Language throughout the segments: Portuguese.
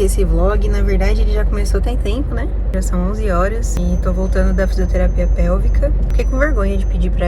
que esse vlog, na verdade, ele já começou tem tempo, né? Já são 11 horas e tô voltando da fisioterapia pélvica. Fiquei com vergonha de pedir pra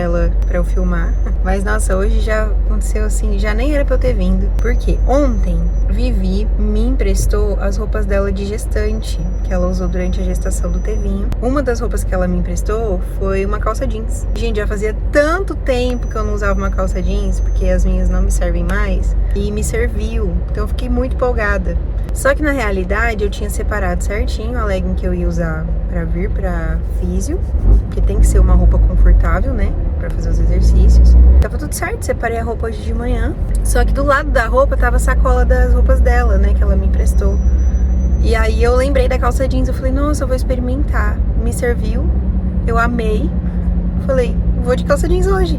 eu filmar. Mas, nossa, hoje já aconteceu assim, já nem era pra eu ter vindo. Por quê? Ontem, Vivi me emprestou as roupas dela de gestante, que ela usou durante a gestação do Tevinho. Uma das roupas que ela me emprestou foi uma calça jeans. Gente, já fazia tanto tempo que eu não usava uma calça jeans, porque as minhas não me servem mais, e me serviu. Então eu fiquei muito empolgada. Só que na realidade eu tinha separado certinho a legging que eu ia usar pra vir pra físio, porque tem que ser uma roupa confortável, né, pra fazer os exercícios. Tava tudo certo, separei a roupa hoje de manhã. Só que do lado da roupa tava a sacola das roupas dela, né, que ela me emprestou. E aí eu lembrei da calça jeans, eu falei, nossa, eu vou experimentar. Me serviu, eu amei. Falei, vou de calça jeans hoje.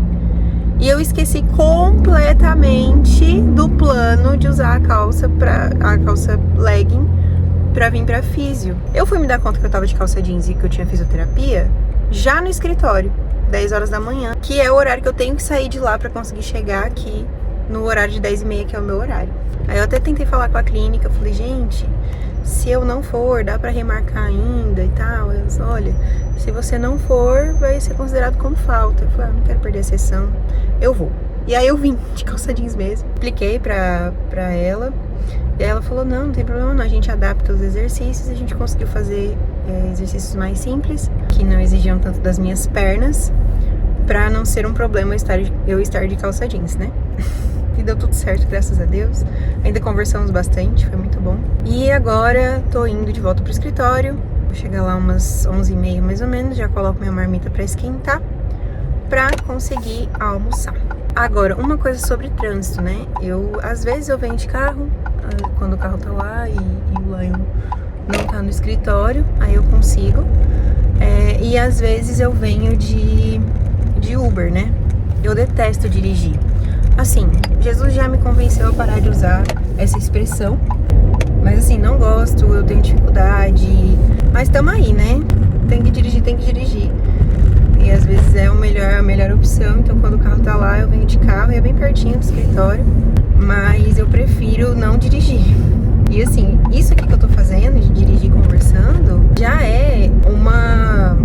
E eu esqueci completamente do plano de usar a calça legging pra vir pra físio. Eu fui me dar conta que eu tava de calça jeans e que eu tinha fisioterapia já no escritório, 10 horas da manhã, que é o horário que eu tenho que sair de lá pra conseguir chegar aqui no horário de 10h30, que é o meu horário. Aí eu até tentei falar com a clínica, eu falei, gente, se eu não for, dá pra remarcar ainda e tal. Eles, olha, se você não for, vai ser considerado como falta. Eu falei, não quero perder a sessão, eu vou. E aí eu vim de calça jeans mesmo, expliquei pra ela, e aí ela falou, não tem problema não, a gente adapta os exercícios, a gente conseguiu fazer exercícios mais simples, que não exigiam tanto das minhas pernas, pra não ser um problema eu estar de calça jeans, né? E deu tudo certo, graças a Deus. Ainda conversamos bastante, foi muito bom. E agora tô indo de volta pro escritório. Vou chegar lá umas 11h30 mais ou menos. Já coloco minha marmita pra esquentar, pra conseguir almoçar. Agora, uma coisa sobre trânsito, né? Às vezes eu venho de carro, quando o carro tá lá e o Lion não tá no escritório, aí eu consigo. E às vezes eu venho de Uber, né? Eu detesto dirigir. Assim, Jesus já me convenceu a parar de usar essa expressão, mas assim, não gosto, eu tenho dificuldade, mas tamo aí, né? Tem que dirigir. E às vezes é a melhor opção, então quando o carro tá lá, eu venho de carro e é bem pertinho do escritório, mas eu prefiro não dirigir. E assim, isso aqui que eu tô fazendo, de dirigir conversando, já é uma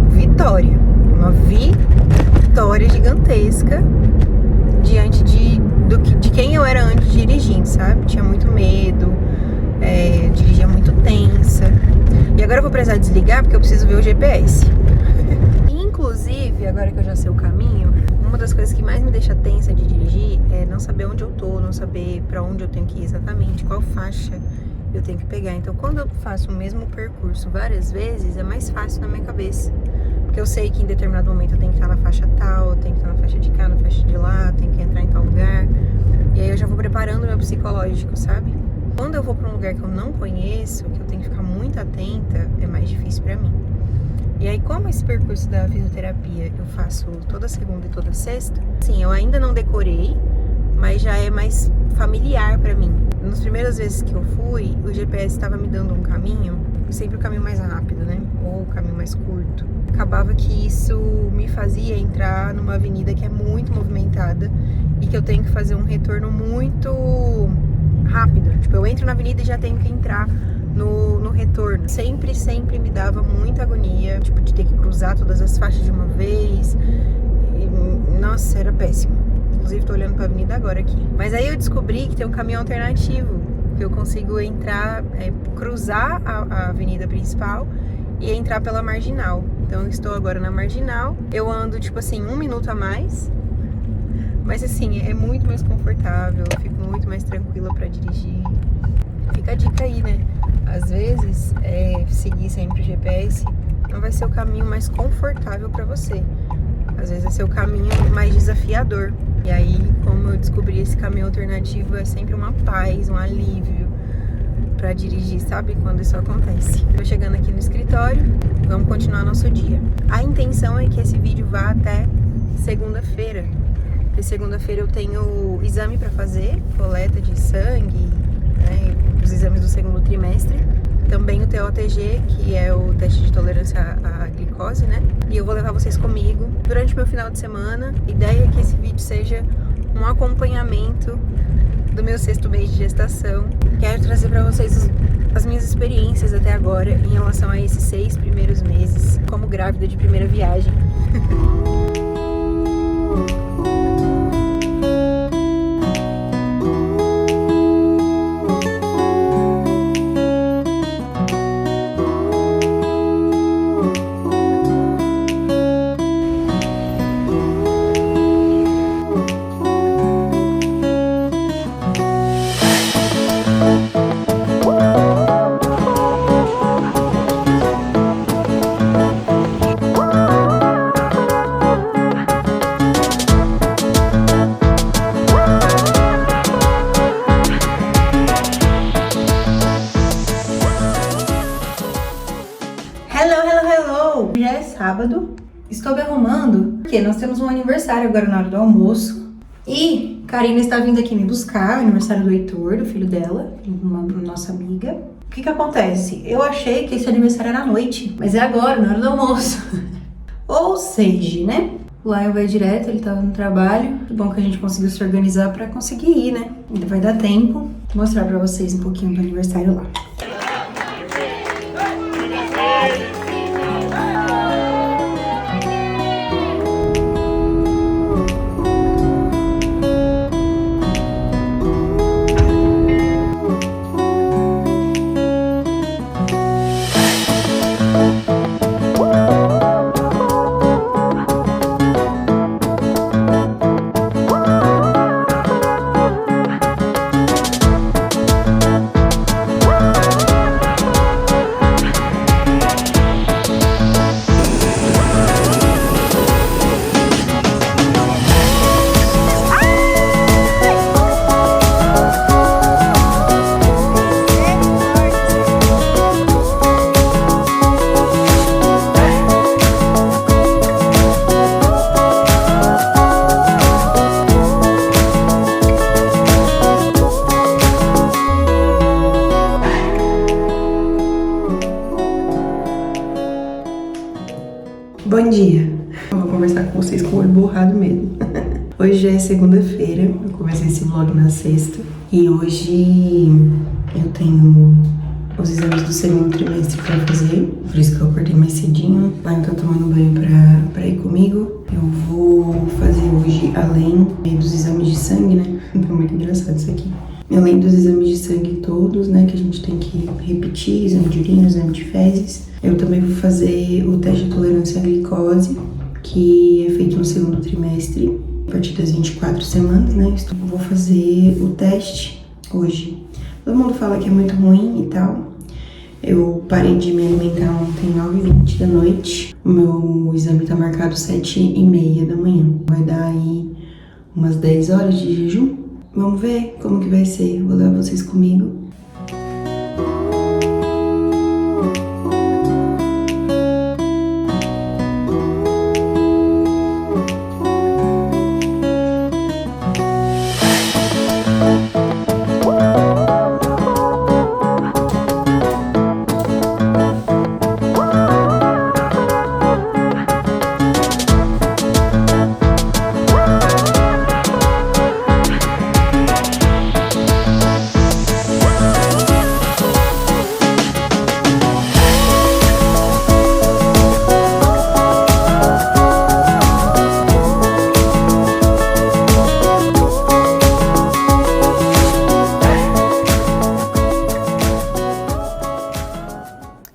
vitória gigantesca diante de quem eu era antes dirigindo, sabe? Tinha muito medo, dirigia muito tensa. E agora eu vou precisar desligar porque eu preciso ver o GPS. Inclusive, agora que eu já sei o caminho, uma das coisas que mais me deixa tensa de dirigir é não saber onde eu tô, não saber pra onde eu tenho que ir exatamente, qual faixa eu tenho que pegar. Então, quando eu faço o mesmo percurso várias vezes, é mais fácil na minha cabeça. Porque eu sei que em determinado momento eu tenho que estar na faixa tal, eu tenho que estar na faixa de cá, na faixa de lá, eu tenho que entrar em tal lugar. E aí eu já vou preparando o meu psicológico, sabe? Quando eu vou pra um lugar que eu não conheço, que eu tenho que ficar muito atenta, é mais difícil pra mim. E aí, como esse percurso da fisioterapia eu faço toda segunda e toda sexta, sim, eu ainda não decorei, mas já é mais familiar pra mim. Nas primeiras vezes que eu fui, o GPS estava me dando um caminho, sempre o caminho mais rápido, né? Ou o caminho mais curto. Acabava que isso me fazia entrar numa avenida que é muito movimentada e que eu tenho que fazer um retorno muito rápido. Tipo, eu entro na avenida e já tenho que entrar no retorno. Sempre me dava muita agonia, tipo, de ter que cruzar todas as faixas de uma vez. E, nossa, era péssimo. Inclusive, tô olhando pra avenida agora aqui. Mas aí eu descobri que tem um caminho alternativo, que eu consigo entrar, cruzar a avenida principal e entrar pela marginal. Então eu estou agora na marginal. Eu ando, tipo assim, 1 minuto a mais. Mas assim, é muito mais confortável, eu fico muito mais tranquila pra dirigir. Fica a dica aí, né? Às vezes, seguir sempre o GPS não vai ser o caminho mais confortável pra você. Às vezes vai ser o caminho mais desafiador. E aí, como eu descobri esse caminho alternativo, é sempre uma paz, um alívio pra dirigir, sabe? Quando isso acontece. Tô chegando aqui no escritório, vamos continuar nosso dia. A intenção é que esse vídeo vá até segunda-feira. Porque segunda-feira eu tenho exame pra fazer, coleta de sangue, né? Os exames do segundo trimestre. Também o TOTG, que é o teste de tolerância à glicose, né? E eu vou levar vocês comigo durante o meu final de semana. A ideia é que esse vídeo seja um acompanhamento do meu 6º mês de gestação. Quero trazer pra vocês as minhas experiências até agora em relação a esses 6 primeiros meses como grávida de primeira viagem. Já é sábado, estou me arrumando porque nós temos um aniversário agora na hora do almoço e Karina está vindo aqui me buscar, o aniversário do Heitor, do filho dela, uma nossa amiga. O que acontece? Eu achei que esse aniversário era à noite, mas é agora, na hora do almoço. Ou seja, né? O Lion vai direto, ele tava no trabalho. Que bom que a gente conseguiu se organizar pra conseguir ir, né? Ainda vai dar tempo. Vou mostrar pra vocês um pouquinho do aniversário lá. Bom dia! Eu vou conversar com vocês com o olho borrado mesmo. Hoje já é segunda-feira, eu comecei esse vlog na sexta. E hoje eu tenho os exames do 2º trimestre pra fazer. Por isso que eu acordei mais cedinho. Lá então tomando banho pra ir comigo. Eu vou fazer hoje, além dos exames de sangue, né? Então é muito engraçado isso aqui. Além dos exames de sangue todos, né, que a gente tem que repetir, exame de urina, exame de fezes, eu também vou fazer o teste de tolerância à glicose, que é feito no 2º trimestre, a partir das 24 semanas, né, então eu vou fazer o teste hoje. Todo mundo fala que é muito ruim e tal. Eu parei de me alimentar ontem 9h20 da noite, o meu exame tá marcado 7h30 da manhã. Vai dar aí umas 10 horas de jejum. Vamos ver como que vai ser. Vou levar vocês comigo.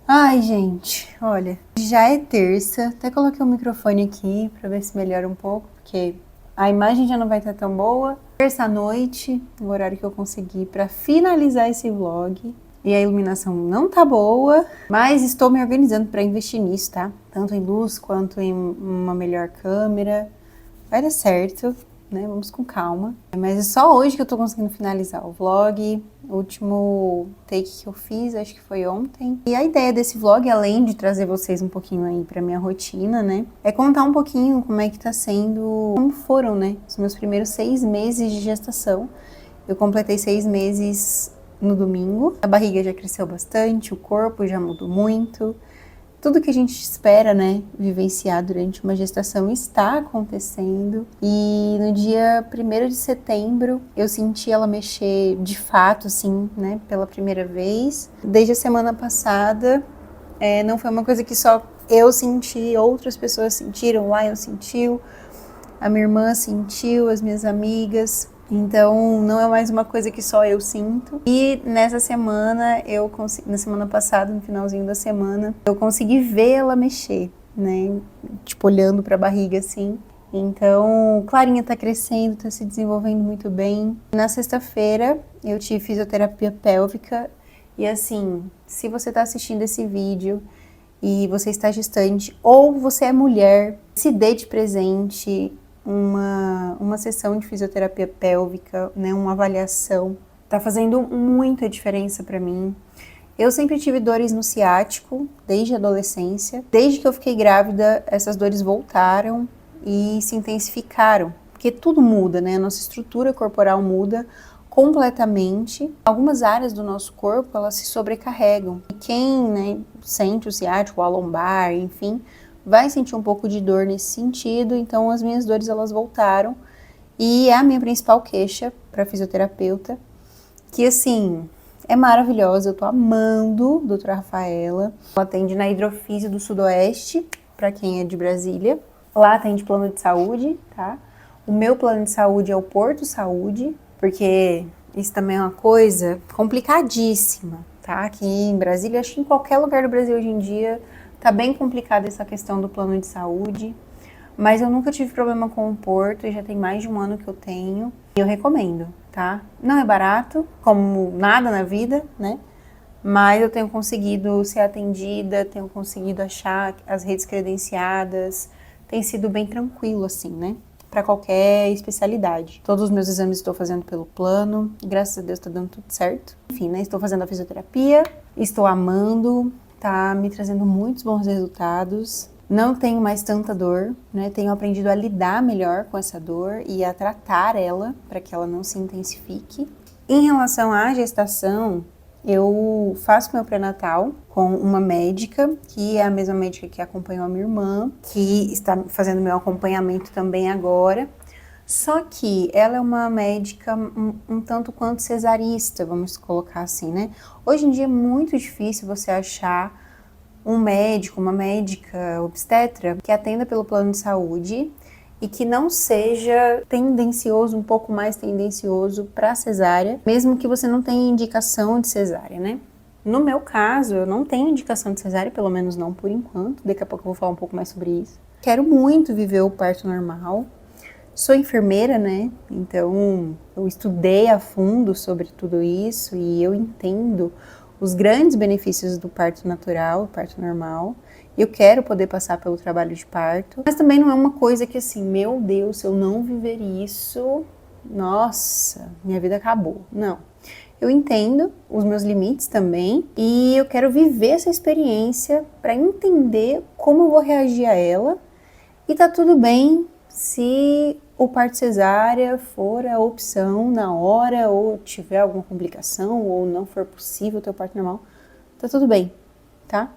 Ai, gente, olha, já é terça, até coloquei o microfone aqui pra ver se melhora um pouco, porque a imagem já não vai estar tão boa. Terça à noite, o horário que eu consegui pra finalizar esse vlog, e a iluminação não tá boa, mas estou me organizando pra investir nisso, tá? Tanto em luz quanto em uma melhor câmera, vai dar certo, né? Vamos com calma. Mas é só hoje que eu tô conseguindo finalizar o vlog. O último take que eu fiz, acho que foi ontem. E a ideia desse vlog, além de trazer vocês um pouquinho aí pra minha rotina, né? É contar um pouquinho como é que tá sendo, como foram, né? Os meus primeiros 6 meses de gestação. Eu completei 6 meses no domingo. A barriga já cresceu bastante, o corpo já mudou muito. Tudo que a gente espera, né, vivenciar durante uma gestação está acontecendo. E no dia 1º de setembro, eu senti ela mexer de fato, assim, né, pela primeira vez. Desde a semana passada, não foi uma coisa que só eu senti, outras pessoas sentiram, o Lion sentiu, a minha irmã sentiu, as minhas amigas. Então, não é mais uma coisa que só eu sinto. E nessa semana, na semana passada, no finalzinho da semana, eu consegui vê-la mexer, né? Tipo, olhando pra barriga, assim. Então, Clarinha tá crescendo, tá se desenvolvendo muito bem. Na sexta-feira, eu tive fisioterapia pélvica. E assim, se você tá assistindo esse vídeo e você está gestante, ou você é mulher, se dê de presente uma sessão de fisioterapia pélvica, né, uma avaliação. Tá fazendo muita diferença para mim. Eu sempre tive dores no ciático, desde a adolescência. Desde que eu fiquei grávida, essas dores voltaram e se intensificaram. Porque tudo muda, né? A nossa estrutura corporal muda completamente. Algumas áreas do nosso corpo, elas se sobrecarregam. E quem, né, sente o ciático, a lombar, enfim, vai sentir um pouco de dor nesse sentido. Então as minhas dores, elas voltaram. E é a minha principal queixa para fisioterapeuta, que assim, é maravilhosa. Eu tô amando a doutora Rafaela. Ela atende na Hidrofísio do Sudoeste, para quem é de Brasília. Lá atende plano de saúde, tá? O meu plano de saúde é o Porto Saúde, porque isso também é uma coisa complicadíssima, tá? Aqui em Brasília, acho que em qualquer lugar do Brasil hoje em dia, tá bem complicada essa questão do plano de saúde, mas eu nunca tive problema com o Porto, e já tem mais de um ano que eu tenho, e eu recomendo, tá? Não é barato, como nada na vida, né? Mas eu tenho conseguido ser atendida, tenho conseguido achar as redes credenciadas, tem sido bem tranquilo, assim, né? Para qualquer especialidade. Todos os meus exames estou fazendo pelo plano, e graças a Deus tá dando tudo certo. Enfim, né? Estou fazendo a fisioterapia, estou amando, tá me trazendo muitos bons resultados. Não tenho mais tanta dor, né? Tenho aprendido a lidar melhor com essa dor e a tratar ela para que ela não se intensifique. Em relação à gestação, eu faço meu pré-natal com uma médica, que é a mesma médica que acompanhou a minha irmã, que está fazendo meu acompanhamento também agora. Só que ela é uma médica um tanto quanto cesarista, vamos colocar assim, né? Hoje em dia é muito difícil você achar um médico, uma médica obstetra que atenda pelo plano de saúde e que não seja tendencioso, um pouco mais tendencioso para cesárea, mesmo que você não tenha indicação de cesárea, né? No meu caso, eu não tenho indicação de cesárea, pelo menos não por enquanto. Daqui a pouco eu vou falar um pouco mais sobre isso. Quero muito viver o parto normal. Sou enfermeira, né? Então eu estudei a fundo sobre tudo isso e eu entendo os grandes benefícios do parto natural, parto normal. Eu quero poder passar pelo trabalho de parto, mas também não é uma coisa que assim, meu Deus, se eu não viver isso, nossa, minha vida acabou. Não. Eu entendo os meus limites também e eu quero viver essa experiência para entender como eu vou reagir a ela. E tá tudo bem se o parto cesárea for a opção na hora, ou tiver alguma complicação, ou não for possível ter o parto normal, tá tudo bem, tá?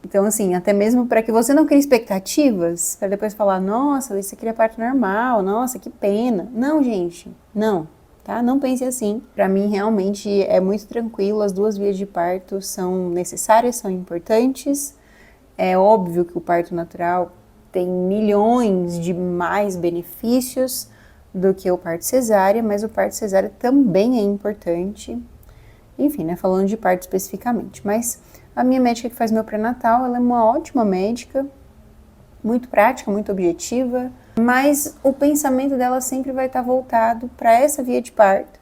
Então, assim, até mesmo para que você não crie expectativas, para depois falar, nossa, você queria parto normal, nossa, que pena. Não, gente, não, tá? Não pense assim. Para mim, realmente, é muito tranquilo, as duas vias de parto são necessárias, são importantes. É óbvio que o parto natural tem milhões de mais benefícios do que o parto cesárea, mas o parto cesárea também é importante. Enfim, né, falando de parto especificamente, mas a minha médica que faz meu pré-natal, ela é uma ótima médica, muito prática, muito objetiva, mas o pensamento dela sempre vai estar voltado para essa via de parto.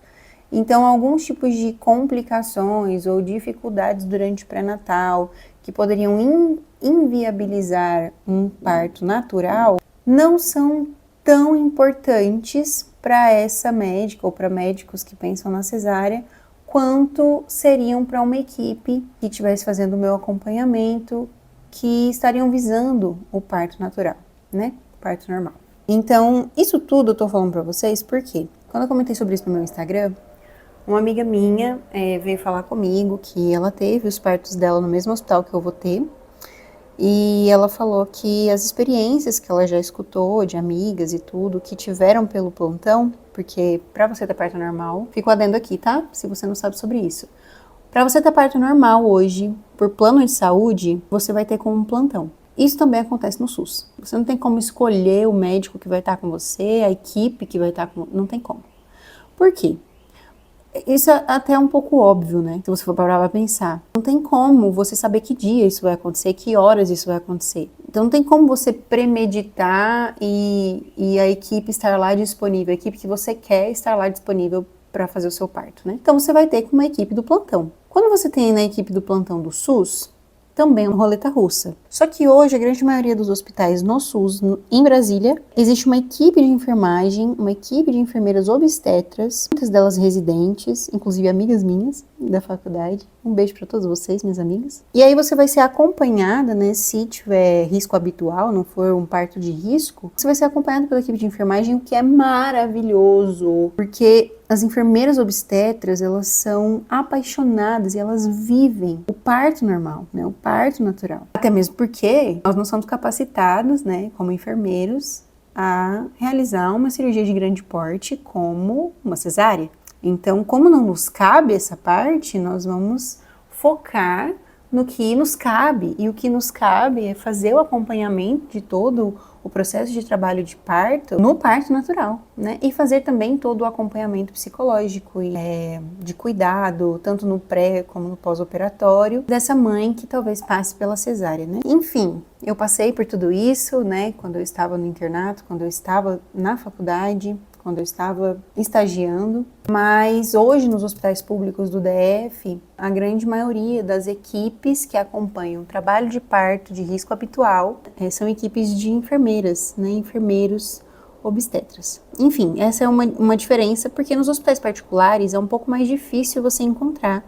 Então, alguns tipos de complicações ou dificuldades durante o pré-natal que poderiam inviabilizar um parto natural não são tão importantes para essa médica ou para médicos que pensam na cesárea quanto seriam para uma equipe que estivesse fazendo o meu acompanhamento, que estariam visando o parto natural, né? O parto normal. Então, isso tudo eu tô falando para vocês porque quando eu comentei sobre isso no meu Instagram, uma amiga minha veio falar comigo que ela teve os partos dela no mesmo hospital que eu vou ter E ela falou que as experiências que ela já escutou de amigas e tudo, que tiveram pelo plantão, porque pra você ter parto normal, fico adendo aqui, tá? Se você não sabe sobre isso. Pra você ter parto normal hoje, por plano de saúde, você vai ter como um plantão. Isso também acontece no SUS. Você não tem como escolher o médico que vai estar com você, a equipe que vai estar com... Não tem como. Por quê? Isso é até um pouco óbvio, né? Se você for parar pra pensar. Não tem como você saber que dia isso vai acontecer, que horas isso vai acontecer. Então não tem como você premeditar e a equipe estar lá disponível, a equipe que você quer estar lá disponível para fazer o seu parto, né? Então você vai ter com uma equipe do plantão. Quando você tem na equipe do plantão do SUS, também é uma roleta russa. Só que hoje a grande maioria dos hospitais no SUS, em Brasília, existe uma equipe de enfermagem, uma equipe de enfermeiras obstetras, muitas delas residentes, inclusive amigas minhas da faculdade. Um beijo para todas vocês, minhas amigas. E aí você vai ser acompanhada, né, se tiver risco habitual, não for um parto de risco, você vai ser acompanhada pela equipe de enfermagem, o que é maravilhoso, porque as enfermeiras obstetras, elas são apaixonadas e elas vivem o parto normal, né, o parto natural. Até mesmo porque nós não somos capacitados, né, como enfermeiros, a realizar uma cirurgia de grande porte como uma cesárea. Então, como não nos cabe essa parte, nós vamos focar no que nos cabe. E o que nos cabe é fazer o acompanhamento de todo o processo de trabalho de parto no parto natural, né? E fazer também todo o acompanhamento psicológico e de cuidado, tanto no pré como no pós-operatório, dessa mãe que talvez passe pela cesárea, né? Enfim, eu passei por tudo isso, né? Quando eu estava no internato, quando eu estava na faculdade, quando eu estava estagiando, mas hoje nos hospitais públicos do DF, a grande maioria das equipes que acompanham o trabalho de parto de risco habitual são equipes de enfermeiras, né, enfermeiros obstetras. Enfim, essa é uma diferença, porque nos hospitais particulares é um pouco mais difícil você encontrar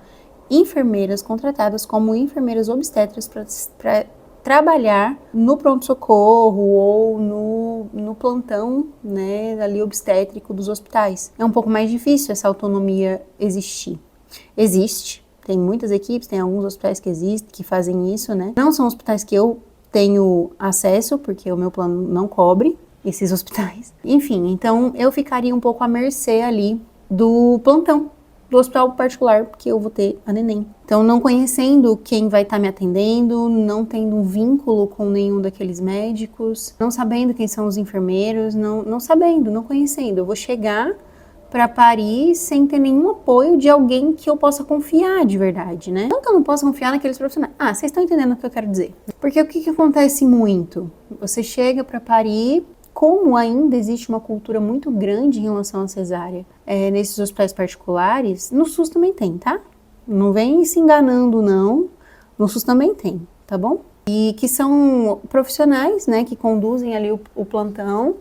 enfermeiras contratadas como enfermeiras obstetras para trabalhar no pronto-socorro ou no plantão, né, ali obstétrico dos hospitais. É um pouco mais difícil essa autonomia existir. Existe, tem muitas equipes, tem alguns hospitais que existem, que fazem isso, né? Não são hospitais que eu tenho acesso, porque o meu plano não cobre esses hospitais. Enfim, então eu ficaria um pouco à mercê ali do plantão do hospital particular, porque eu vou ter a neném. Então, não conhecendo quem vai estar me atendendo, não tendo um vínculo com nenhum daqueles médicos, não sabendo quem são os enfermeiros, não sabendo, não conhecendo. Eu vou chegar para parir sem ter nenhum apoio de alguém que eu possa confiar de verdade, né? Não que eu não possa confiar naqueles profissionais. Ah, vocês estão entendendo o que eu quero dizer. Porque o que acontece muito? Você chega para parir, como ainda existe uma cultura muito grande em relação à cesárea nesses hospitais particulares, no SUS também tem, tá? Não vem se enganando, não. No SUS também tem, tá bom? E que são profissionais, né, que conduzem ali o plantão,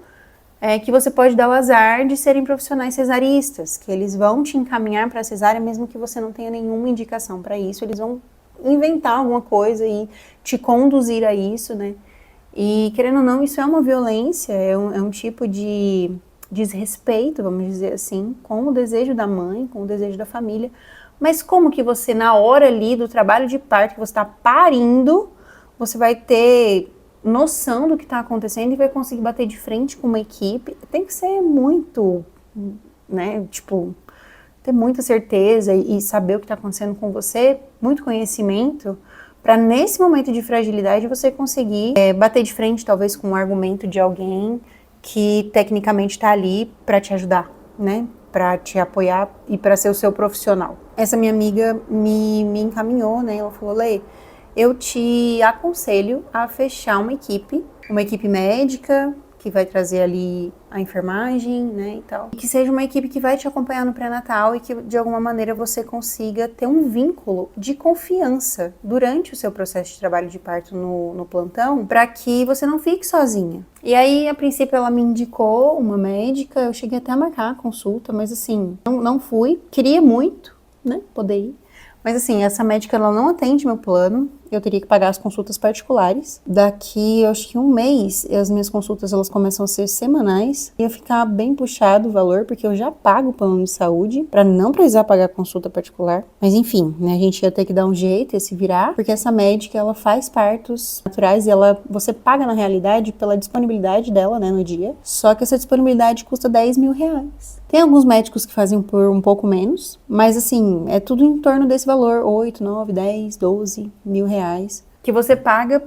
que você pode dar o azar de serem profissionais cesaristas, que eles vão te encaminhar para a cesárea mesmo que você não tenha nenhuma indicação para isso, eles vão inventar alguma coisa e te conduzir a isso, né? E, querendo ou não, isso é uma violência, é um tipo de desrespeito, vamos dizer assim, com o desejo da mãe, com o desejo da família. Mas como que você, na hora ali do trabalho de parto, que você está parindo, você vai ter noção do que está acontecendo e vai conseguir bater de frente com uma equipe? Tem que ser muito, né, tipo, ter muita certeza e saber o que está acontecendo com você, muito conhecimento, para nesse momento de fragilidade você conseguir bater de frente talvez com um argumento de alguém que tecnicamente está ali para te ajudar, né? Para te apoiar e para ser o seu profissional. Essa minha amiga me encaminhou, né? Ela falou, Lê, eu te aconselho a fechar uma equipe médica que vai trazer ali a enfermagem, né, e tal. E que seja uma equipe que vai te acompanhar no pré-natal e que de alguma maneira você consiga ter um vínculo de confiança durante o seu processo de trabalho de parto no plantão, para que você não fique sozinha. E aí, a princípio, ela me indicou uma médica, eu cheguei até a marcar a consulta, mas assim, não fui. Queria muito, né, poder ir. Mas assim, essa médica ela não atende meu plano, eu teria que pagar as consultas particulares. Daqui, eu acho que um mês, as minhas consultas elas começam a ser semanais. Ia ficar bem puxado o valor, porque eu já pago o plano de saúde, para não precisar pagar consulta particular. Mas enfim, né, a gente ia ter que dar um jeito, ia se virar, porque essa médica, ela faz partos naturais e você paga na realidade pela disponibilidade dela, né, no dia. Só que essa disponibilidade custa 10 mil reais. Tem alguns médicos que fazem por um pouco menos, mas assim, é tudo em torno desse valor, 8, 9, 10, 12 mil reais, que você paga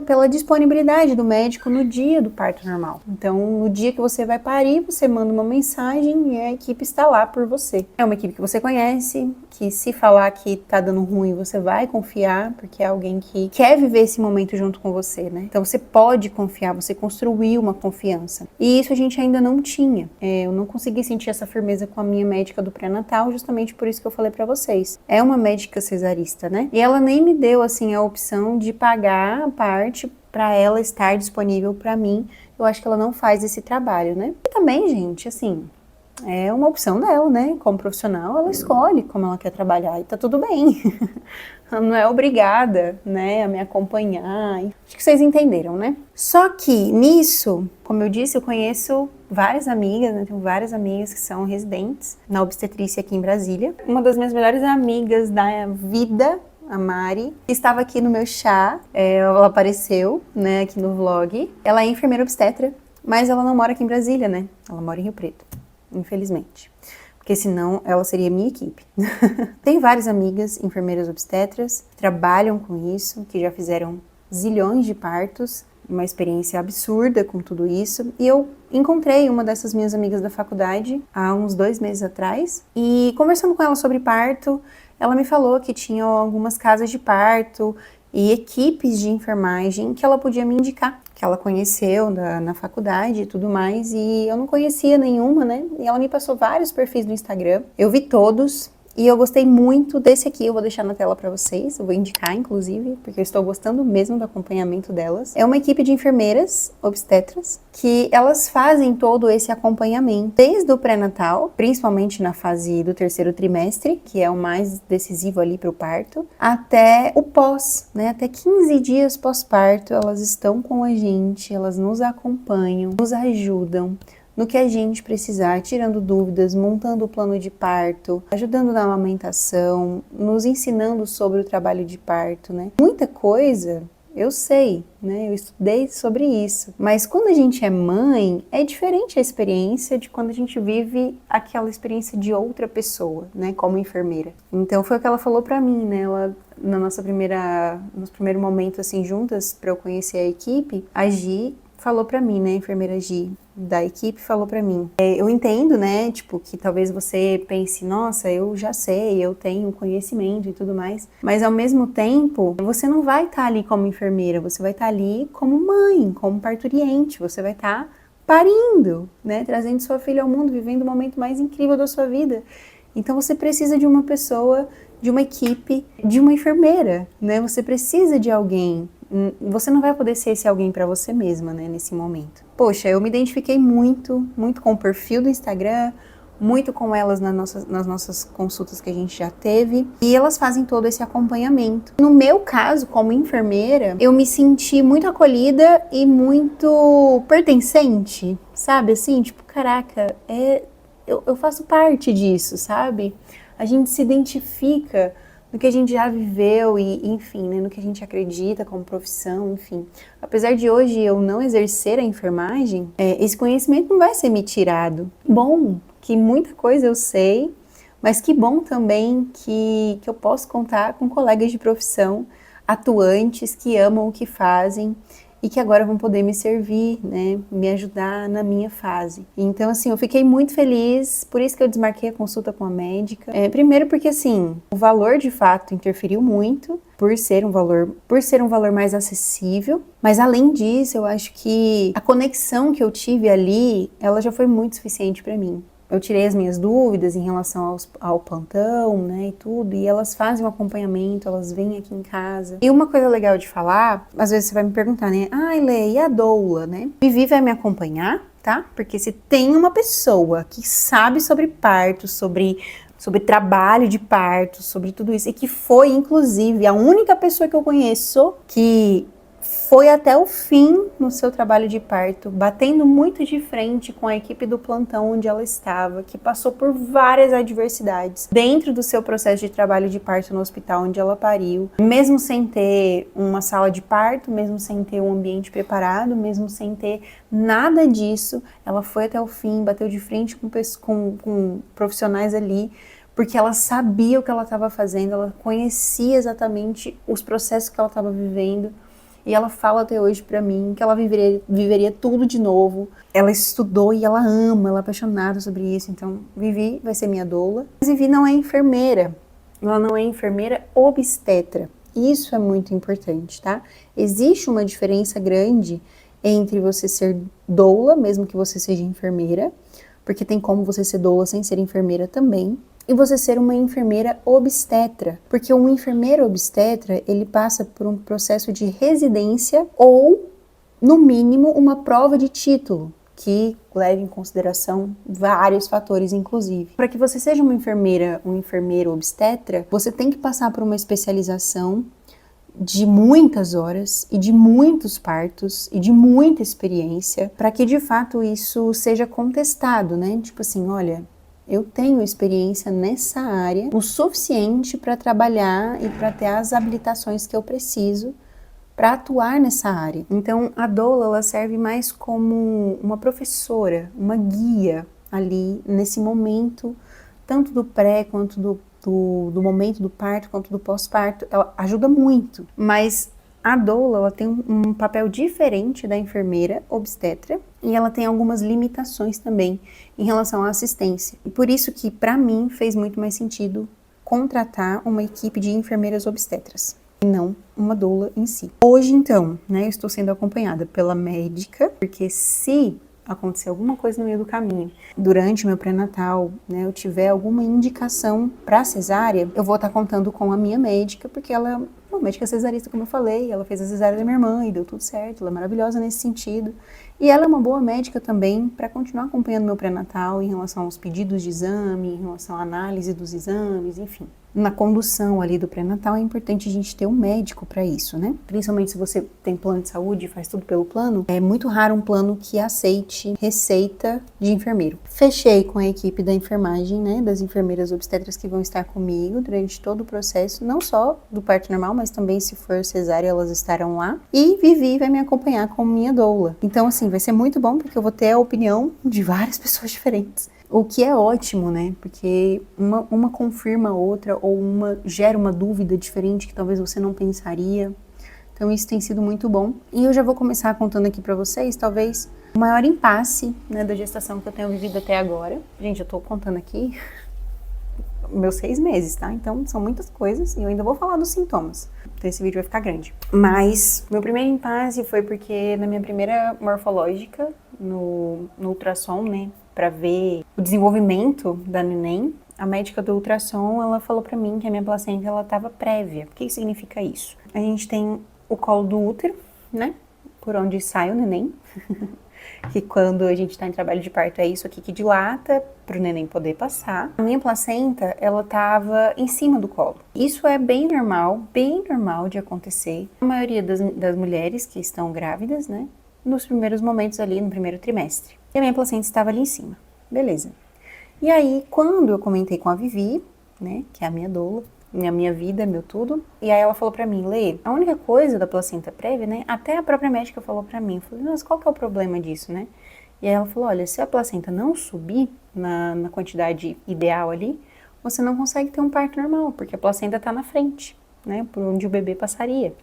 pela disponibilidade do médico no dia do parto normal. Então, no dia que você vai parir, você manda uma mensagem e a equipe está lá por você. É uma equipe que você conhece, que se falar que tá dando ruim, você vai confiar, porque é alguém que quer viver esse momento junto com você, né? Então, você pode confiar, você construiu uma confiança. E isso a gente ainda não tinha. Eu não consegui sentir essa firmeza com a minha médica do pré-natal, justamente por isso que eu falei pra vocês. É uma médica cesarista, né? E ela nem me deu, assim, a opção de pagar a parte para ela estar disponível para mim. Eu acho que ela não faz esse trabalho, né? E também, gente, assim, é uma opção dela, né? Como profissional, ela escolhe como ela quer trabalhar e tá tudo bem. Ela não é obrigada, né, a me acompanhar. Acho que vocês entenderam, né? Só que nisso, como eu disse, eu conheço várias amigas, né? Tenho várias amigas que são residentes na obstetrícia aqui em Brasília. Uma das minhas melhores amigas da vida, a Mari, estava aqui no meu chá, ela apareceu, né, aqui no vlog. Ela é enfermeira obstetra, mas ela não mora aqui em Brasília, né? Ela mora em Rio Preto, infelizmente. Porque senão ela seria minha equipe. Tem várias amigas enfermeiras obstetras que trabalham com isso, que já fizeram zilhões de partos, uma experiência absurda com tudo isso. E eu encontrei uma dessas minhas amigas da faculdade há uns 2 meses atrás, e conversando com ela sobre parto, ela me falou que tinha algumas casas de parto e equipes de enfermagem que ela podia me indicar, que ela conheceu na faculdade e tudo mais, e eu não conhecia nenhuma, né? E ela me passou vários perfis no Instagram, eu vi todos, e eu gostei muito desse aqui, eu vou deixar na tela pra vocês, eu vou indicar inclusive, porque eu estou gostando mesmo do acompanhamento delas. É uma equipe de enfermeiras obstetras, que elas fazem todo esse acompanhamento, desde o pré-natal, principalmente na fase do 3º trimestre, que é o mais decisivo ali pro parto, até o pós, né, até 15 dias pós-parto, elas estão com a gente, elas nos acompanham, nos ajudam no que a gente precisar, tirando dúvidas, montando o plano de parto, ajudando na amamentação, nos ensinando sobre o trabalho de parto, né? Muita coisa eu sei, né? Eu estudei sobre isso. Mas quando a gente é mãe, é diferente a experiência de quando a gente vive aquela experiência de outra pessoa, né? Como enfermeira. Então foi o que ela falou pra mim, né? Ela, nos primeiros momentos assim juntas, pra eu conhecer a equipe, a Gi falou pra mim, né? A enfermeira Gi da equipe falou pra mim. Eu entendo, né, tipo, que talvez você pense, nossa, eu já sei, eu tenho conhecimento e tudo mais, mas ao mesmo tempo, você não vai estar ali como enfermeira, você vai estar ali como mãe, como parturiente, você vai estar parindo, né, trazendo sua filha ao mundo, vivendo o momento mais incrível da sua vida. Então você precisa de uma pessoa, de uma equipe, de uma enfermeira, né, você precisa de alguém. Você não vai poder ser esse alguém pra você mesma, né, nesse momento. Poxa, eu me identifiquei muito com o perfil do Instagram, muito com elas nas nossas consultas que a gente já teve, e elas fazem todo esse acompanhamento. No meu caso, como enfermeira, eu me senti muito acolhida e muito pertencente, sabe, assim, tipo, caraca, eu faço parte disso, sabe? A gente se identifica no que a gente já viveu e, enfim, né, no que a gente acredita como profissão, enfim. Apesar de hoje eu não exercer a enfermagem, esse conhecimento não vai ser me tirado. Bom, que muita coisa eu sei, mas que bom também que eu posso contar com colegas de profissão atuantes que amam o que fazem e que agora vão poder me servir, né, me ajudar na minha fase. Então, assim, eu fiquei muito feliz, por isso que eu desmarquei a consulta com a médica. Primeiro porque, assim, o valor de fato interferiu muito, por ser um valor mais acessível, mas além disso, eu acho que a conexão que eu tive ali, ela já foi muito suficiente para mim. Eu tirei as minhas dúvidas em relação ao plantão, né, e tudo, e elas fazem um acompanhamento, elas vêm aqui em casa. E uma coisa legal de falar, às vezes você vai me perguntar, né, Lê, e a doula, né? Vivi vai me acompanhar, tá? Porque se tem uma pessoa que sabe sobre parto, sobre sobre trabalho de parto, sobre tudo isso, e que foi, inclusive, a única pessoa que eu conheço que foi até o fim no seu trabalho de parto, batendo muito de frente com a equipe do plantão onde ela estava, que passou por várias adversidades dentro do seu processo de trabalho de parto no hospital onde ela pariu, mesmo sem ter uma sala de parto, mesmo sem ter um ambiente preparado, mesmo sem ter nada disso, ela foi até o fim, bateu de frente com profissionais ali, porque ela sabia o que ela estava fazendo, ela conhecia exatamente os processos que ela estava vivendo. E ela fala até hoje pra mim que ela viveria tudo de novo. Ela estudou e ela ama, ela é apaixonada sobre isso. Então, Vivi vai ser minha doula. Mas Vivi não é enfermeira. Ela não é enfermeira obstetra. Isso é muito importante, tá? Existe uma diferença grande entre você ser doula, mesmo que você seja enfermeira, porque tem como você ser doula sem ser enfermeira também, e você ser uma enfermeira obstetra, porque um enfermeiro obstetra, ele passa por um processo de residência ou, no mínimo, uma prova de título, que leva em consideração vários fatores, inclusive. Para que você seja uma enfermeira, um enfermeiro obstetra, você tem que passar por uma especialização de muitas horas e de muitos partos e de muita experiência, para que de fato isso seja contestado, né? Tipo assim, olha, eu tenho experiência nessa área o suficiente para trabalhar e para ter as habilitações que eu preciso para atuar nessa área. Então, a doula, ela serve mais como uma professora, uma guia ali nesse momento, tanto do pré quanto do momento do parto, quanto do pós-parto. Ela ajuda muito, mas a doula, ela tem um papel diferente da enfermeira obstetra e ela tem algumas limitações também em relação à assistência. E por isso que, para mim, fez muito mais sentido contratar uma equipe de enfermeiras obstetras e não uma doula em si. Hoje, então, né, eu estou sendo acompanhada pela médica, porque se acontecer alguma coisa no meio do caminho, durante o meu pré-natal, né, eu tiver alguma indicação para cesárea, eu vou estar contando com a minha médica, porque ela é uma médica cesarista, como eu falei, ela fez a cesárea da minha irmã e deu tudo certo, ela é maravilhosa nesse sentido. E ela é uma boa médica também para continuar acompanhando meu pré-natal em relação aos pedidos de exame, em relação à análise dos exames, enfim. Na condução ali do pré-natal é importante a gente ter um médico para isso, né? Principalmente se você tem plano de saúde e faz tudo pelo plano, é muito raro um plano que aceite receita de enfermeiro. Fechei com a equipe da enfermagem, né? Das enfermeiras obstetras que vão estar comigo durante todo o processo, não só do parto normal, mas também se for cesárea elas estarão lá. E Vivi vai me acompanhar como minha doula. Então, assim, vai ser muito bom porque eu vou ter a opinião de várias pessoas diferentes. O que é ótimo, né? Porque uma confirma a outra ou uma gera uma dúvida diferente que talvez você não pensaria. Então isso tem sido muito bom. E eu já vou começar contando aqui pra vocês, talvez, o maior impasse, né, da gestação que eu tenho vivido até agora. Gente, eu tô contando aqui meus 6 meses, tá? Então são muitas coisas e eu ainda vou falar dos sintomas. Então esse vídeo vai ficar grande. Mas meu primeiro impasse foi porque na minha primeira morfológica, no ultrassom, né, para ver o desenvolvimento da neném, a médica do ultrassom, ela falou para mim que a minha placenta, ela estava prévia. O que significa isso? A gente tem o colo do útero, né, por onde sai o neném, que quando a gente está em trabalho de parto é isso aqui que dilata para o neném poder passar. A minha placenta, ela estava em cima do colo. Isso é bem normal de acontecer. A maioria das mulheres que estão grávidas, né, nos primeiros momentos ali, no primeiro trimestre. E a minha placenta estava ali em cima. Beleza. E aí, quando eu comentei com a Vivi, né, que é a minha doula, minha vida, meu tudo, e aí ela falou pra mim, Lê, a única coisa da placenta prévia, né, até a própria médica falou pra mim, eu falei, nossa, qual que é o problema disso, né? E aí ela falou, olha, se a placenta não subir na quantidade ideal ali, você não consegue ter um parto normal, porque a placenta tá na frente, né, por onde o bebê passaria.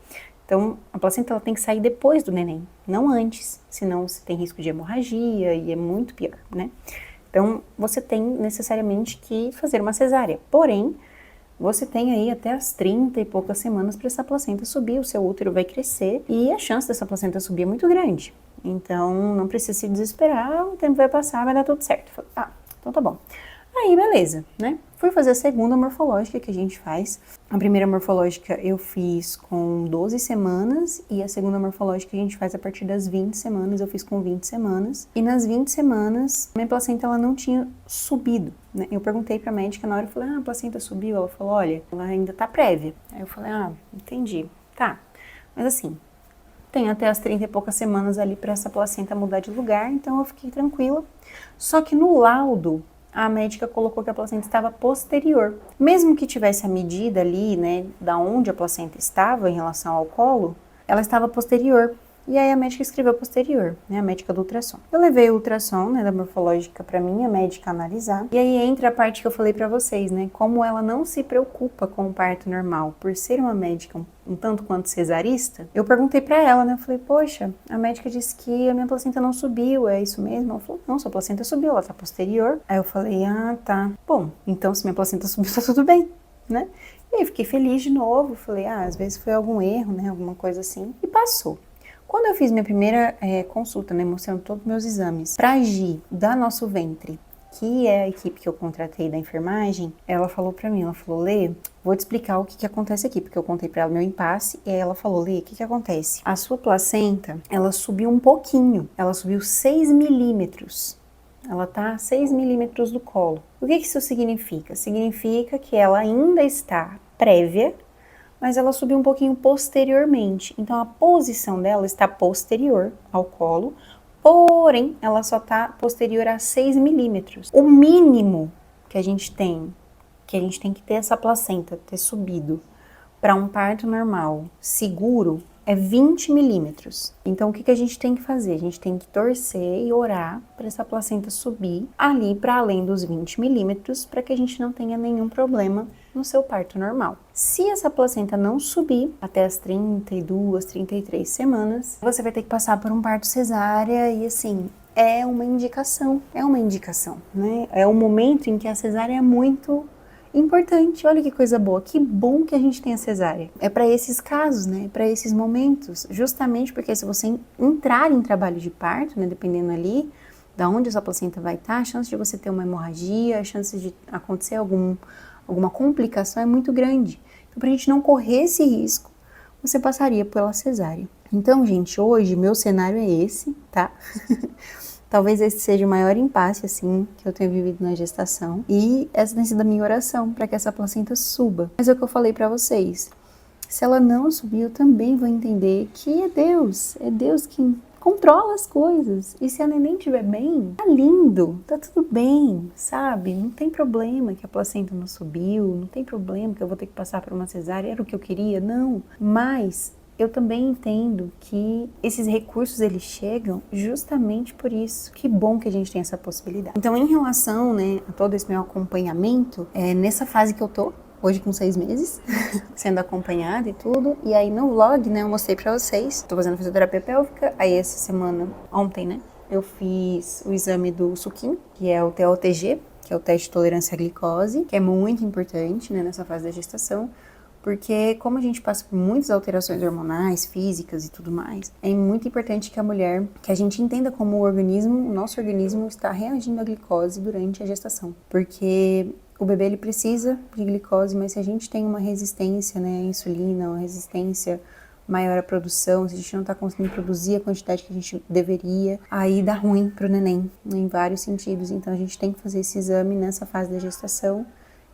Então, a placenta ela tem que sair depois do neném, não antes, senão você tem risco de hemorragia e é muito pior, né? Então, você tem necessariamente que fazer uma cesárea. Porém, você tem aí até as 30 e poucas semanas para essa placenta subir, o seu útero vai crescer e a chance dessa placenta subir é muito grande. Então, não precisa se desesperar, o tempo vai passar, vai dar tudo certo. Falei, então tá bom. Aí, beleza, né? Fui fazer a segunda morfológica que a gente faz. A primeira morfológica eu fiz com 12 semanas e a segunda morfológica a gente faz a partir das 20 semanas, eu fiz com 20 semanas. E nas 20 semanas, minha placenta ela não tinha subido, né? Eu perguntei pra médica na hora, eu falei, a placenta subiu? Ela falou, olha, ela ainda tá prévia. Aí eu falei, entendi, tá. Mas assim, tem até as 30 e poucas semanas ali pra essa placenta mudar de lugar, então eu fiquei tranquila. Só que no laudo, a médica colocou que a placenta estava posterior. Mesmo que tivesse a medida ali, né, da onde a placenta estava em relação ao colo, ela estava posterior. E aí a médica escreveu posterior, né, a médica do ultrassom. Eu levei o ultrassom, né, da morfológica para minha médica analisar. E aí entra a parte que eu falei para vocês, né, como ela não se preocupa com o parto normal, por ser uma médica um tanto quanto cesarista. Eu perguntei para ela, né, eu falei, poxa, a médica disse que a minha placenta não subiu, é isso mesmo? Ela falou, não, sua placenta subiu, ela tá posterior. Aí eu falei, tá. Bom, então se minha placenta subiu, tá tudo bem, né? E aí fiquei feliz de novo, falei, às vezes foi algum erro, né, alguma coisa assim, e passou. Quando eu fiz minha primeira consulta, né, mostrando todos os meus exames, pra Gi, da Nosso Ventre, que é a equipe que eu contratei da enfermagem, ela falou pra mim, ela falou, Lê, vou te explicar o que acontece aqui, porque eu contei pra ela meu impasse, e aí ela falou, Lê, o que acontece? A sua placenta, ela subiu um pouquinho, ela subiu 6 milímetros. Ela tá a 6 milímetros do colo. O que isso significa? Significa que ela ainda está prévia, mas ela subiu um pouquinho posteriormente. Então, a posição dela está posterior ao colo, porém, ela só está posterior a 6 milímetros. O mínimo que a gente tem que ter essa placenta, ter subido para um parto normal, seguro, é 20 milímetros. Então, o que a gente tem que fazer? A gente tem que torcer e orar para essa placenta subir ali para além dos 20 milímetros, para que a gente não tenha nenhum problema no seu parto normal. Se essa placenta não subir até as 32, 33 semanas, você vai ter que passar por um parto cesárea e assim, é uma indicação, né? É um momento em que a cesárea é muito importante. Olha que coisa boa, que bom que a gente tem a cesárea. É para esses casos, né? Para esses momentos, justamente porque se você entrar em trabalho de parto, né, dependendo ali da onde a sua placenta vai estar, a chance de você ter uma hemorragia, a chance de acontecer alguma complicação é muito grande. Então, pra gente não correr esse risco, você passaria pela cesárea. Então, gente, hoje meu cenário é esse, tá? Talvez esse seja o maior impasse, assim, que eu tenho vivido na gestação. E essa tem sido a minha oração, para que essa placenta suba. Mas é o que eu falei para vocês. Se ela não subir, eu também vou entender que é Deus que controla as coisas. E se a neném estiver bem, tá lindo, tá tudo bem, sabe? Não tem problema que a placenta não subiu, não tem problema que eu vou ter que passar por uma cesárea, era o que eu queria, não. Mas eu também entendo que esses recursos, eles chegam justamente por isso. Que bom que a gente tem essa possibilidade. Então, em relação, né, a todo esse meu acompanhamento, nessa fase que eu tô, hoje com 6 meses, sendo acompanhada e tudo. E aí no vlog, né, eu mostrei pra vocês. Tô fazendo fisioterapia pélvica. Aí essa semana, ontem, né, eu fiz o exame do suquinho, que é o TOTG, que é o teste de tolerância à glicose, que é muito importante, né, nessa fase da gestação. Porque como a gente passa por muitas alterações hormonais, físicas e tudo mais, é muito importante que a gente entenda como o nosso organismo está reagindo à glicose durante a gestação. Porque o bebê, ele precisa de glicose, mas se a gente tem uma resistência, né, à insulina, uma resistência maior à produção, se a gente não está conseguindo produzir a quantidade que a gente deveria, aí dá ruim pro neném, né, em vários sentidos. Então a gente tem que fazer esse exame nessa fase da gestação.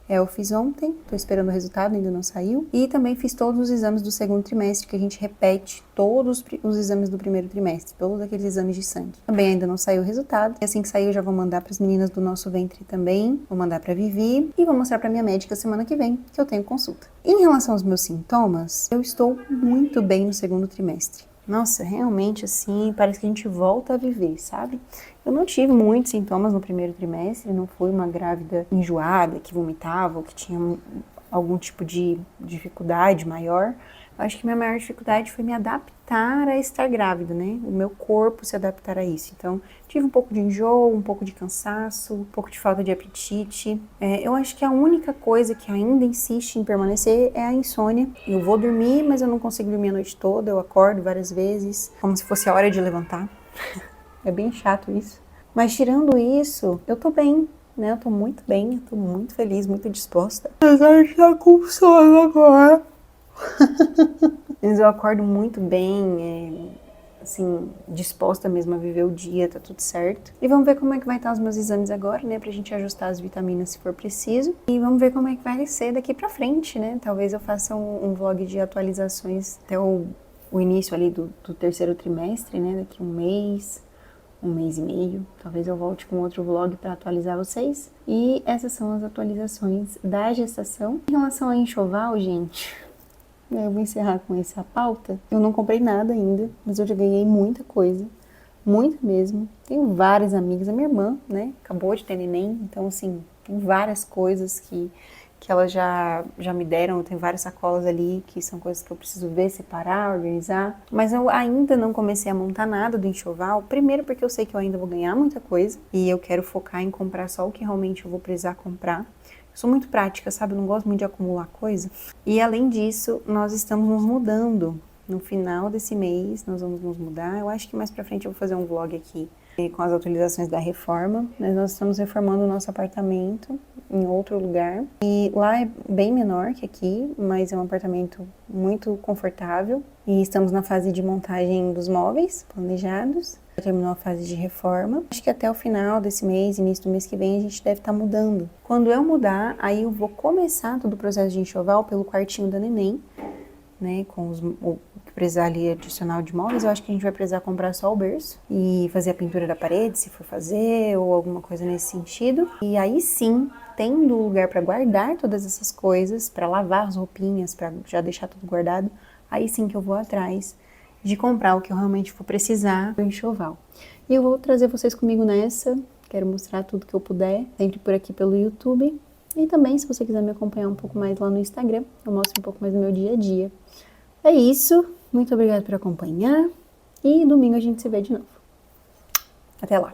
Eu fiz ontem, tô esperando o resultado, ainda não saiu. E também fiz todos os exames do segundo trimestre, que a gente repete todos os exames do primeiro trimestre, todos aqueles exames de sangue. Também ainda não saiu o resultado. E assim que sair, eu já vou mandar para as meninas do Nosso Ventre também, vou mandar para Vivi e vou mostrar para minha médica semana que vem, que eu tenho consulta. Em relação aos meus sintomas, eu estou muito bem no segundo trimestre. Nossa, realmente assim, parece que a gente volta a viver, sabe? Eu não tive muitos sintomas no primeiro trimestre, não fui uma grávida enjoada, que vomitava, ou que tinha algum tipo de dificuldade maior. Eu acho que minha maior dificuldade foi me adaptar a estar grávida, né? O meu corpo se adaptar a isso. Então, tive um pouco de enjoo, um pouco de cansaço, um pouco de falta de apetite. Eu acho que a única coisa que ainda insiste em permanecer é a insônia. Eu vou dormir, mas eu não consigo dormir a noite toda. Eu acordo várias vezes, como se fosse a hora de levantar. É bem chato isso. Mas tirando isso, eu tô bem. né? Eu tô muito bem, eu tô muito feliz, muito disposta. Apesar de estar com sono agora. Mas eu acordo muito bem, assim, disposta mesmo a viver o dia, tá tudo certo. E vamos ver como é que vai estar os meus exames agora, né, pra gente ajustar as vitaminas se for preciso. E vamos ver como é que vai ser daqui pra frente, né. Talvez eu faça um vlog de atualizações até o início ali do terceiro trimestre, né, daqui um mês e meio. Talvez eu volte com outro vlog pra atualizar vocês. E essas são as atualizações da gestação. Em relação a enxoval, gente... Eu vou encerrar com essa pauta. Eu não comprei nada ainda, mas eu já ganhei muita coisa. Muita mesmo. Tenho várias amigas. A minha irmã, né, acabou de ter neném. Então, assim, tem várias coisas que elas já me deram. Eu tenho várias sacolas ali, que são coisas que eu preciso ver, separar, organizar. Mas eu ainda não comecei a montar nada do enxoval. Primeiro porque eu sei que eu ainda vou ganhar muita coisa. E eu quero focar em comprar só o que realmente eu vou precisar comprar. Sou muito prática, sabe? Eu não gosto muito de acumular coisa. E além disso, nós estamos nos mudando. No final desse mês, nós vamos nos mudar. Eu acho que mais pra frente eu vou fazer um vlog aqui com as atualizações da reforma. Mas nós estamos reformando o nosso apartamento em outro lugar. E lá é bem menor que aqui, mas é um apartamento muito confortável. E estamos na fase de montagem dos móveis planejados. Já terminou a fase de reforma. Acho que até o final desse mês, início do mês que vem, a gente deve estar mudando. Quando eu mudar, aí eu vou começar todo o processo de enxoval pelo quartinho da neném, né, com o que precisar ali adicional de móveis. Eu acho que a gente vai precisar comprar só o berço e fazer a pintura da parede, se for fazer, ou alguma coisa nesse sentido. E aí sim, tendo lugar para guardar todas essas coisas, para lavar as roupinhas, para já deixar tudo guardado, aí sim que eu vou atrás de comprar o que eu realmente for precisar do enxoval. E eu vou trazer vocês comigo nessa, quero mostrar tudo que eu puder, sempre por aqui pelo YouTube. E também, se você quiser me acompanhar um pouco mais lá no Instagram, eu mostro um pouco mais do meu dia a dia. É isso, muito obrigada por acompanhar e domingo a gente se vê de novo. Até lá!